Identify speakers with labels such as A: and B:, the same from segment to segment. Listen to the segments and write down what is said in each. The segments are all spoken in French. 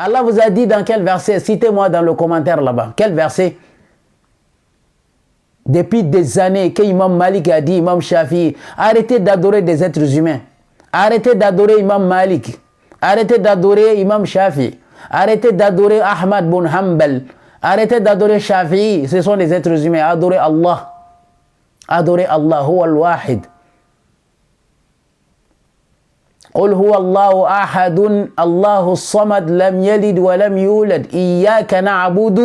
A: Allah vous a dit dans quel verset? Citez-moi dans le commentaire là-bas. Quel verset? Depuis des années que Imam Malik a dit, Imam Shafi, arrêtez d'adorer des êtres humains. Arrêtez d'adorer Imam Malik. Arrêtez d'adorer Imam Shafi. Arrêtez d'adorer Ahmad bin Hanbal. Arrêtez d'adorer Shafi. Ce sont des êtres humains. Adorez Allah. Adorez Allah. Huwa al-wahid. قل هو الله أحد الله الصمد لم يلد ولم يولد إياك نعبد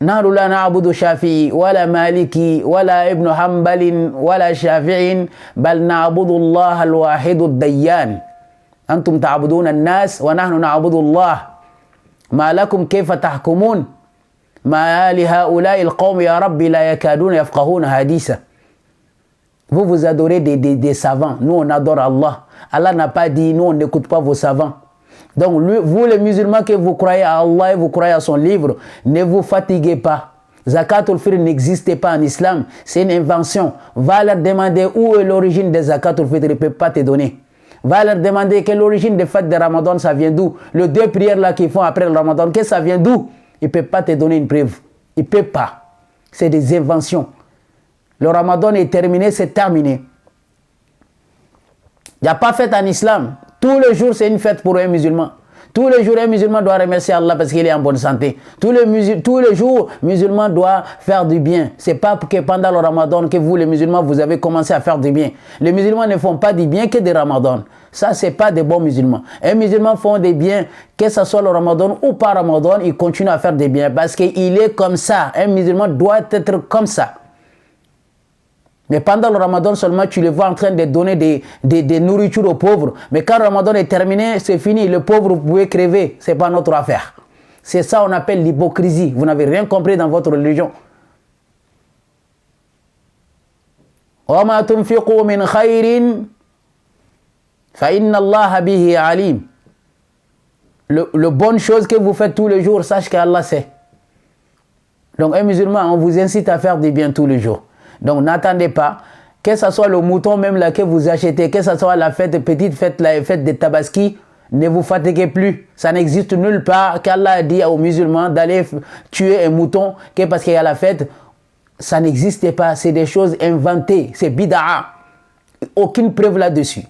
A: نحن لا نعبد شافعي ولا مالكي ولا ابن حنبل ولا شافعي بل نعبد الله الواحد الديان أنتم تعبدون الناس ونحن نعبد الله ما لكم كيف تحكمون ما لهؤلاء القوم يا رب لا يكادون يفقهون حديثا. Vous vous adorez des savants. Nous, on adore Allah. Allah n'a pas dit, nous, on n'écoute pas vos savants. Donc, vous, les musulmans, que vous croyez à Allah et vous croyez à son livre, ne vous fatiguez pas. Zakatul Fitr n'existe pas en islam. C'est une invention. Va leur demander où est l'origine des Zakatul Fitr. Ils ne peuvent pas te donner. Va leur demander quelle est l'origine des fêtes de Ramadan, ça vient d'où? Les 2 prières là qu'ils font après le Ramadan, qu'est-ce que ça vient d'où? Ils ne peuvent pas te donner une preuve. Ils ne peuvent pas. C'est des inventions. Le Ramadan est terminé, c'est terminé. Il n'y a pas fête en islam. Tous les jours, c'est une fête pour un musulman. Tous les jours, un musulman doit remercier Allah parce qu'il est en bonne santé. Tous les jours, un musulman doit faire du bien. Ce n'est pas que pendant le Ramadan que vous, les musulmans, vous avez commencé à faire du bien. Les musulmans ne font pas du bien que des Ramadan. Ça, ce n'est pas des bons musulmans. Un musulman fait des biens, que ce soit le Ramadan ou pas Ramadan, il continue à faire des biens parce qu'il est comme ça. Un musulman doit être comme ça. Mais pendant le Ramadan seulement, tu les vois en train de donner des nourritures aux pauvres. Mais quand le Ramadan est terminé, c'est fini. Le pauvre, vous pouvez crever. Ce n'est pas notre affaire. C'est ça qu'on appelle l'hypocrisie. Vous n'avez rien compris dans votre religion. وَمَا تُنْفِقُوا مِنْ خَيْرٍ فَإِنَّ اللَّهَ بِهِ عَلِيمٌ. Le bonne chose que vous faites tous les jours, sache qu'Allah sait. Donc un musulman, on vous incite à faire du bien tous les jours. Donc n'attendez pas, que ce soit le mouton même là que vous achetez, que ce soit la fête, petite fête, la fête des tabaski, ne vous fatiguez plus. Ça n'existe nulle part qu'Allah a dit aux musulmans d'aller tuer un mouton, que parce qu'il y a la fête, ça n'existe pas. C'est des choses inventées, c'est bid'a. Aucune preuve là-dessus.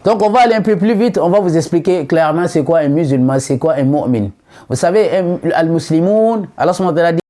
A: Donc on va aller un peu plus vite, on va vous expliquer clairement c'est quoi un musulman, c'est quoi un mu'min. Vous savez, al-muslimoun, Allah subhanahu wa ta'ala dit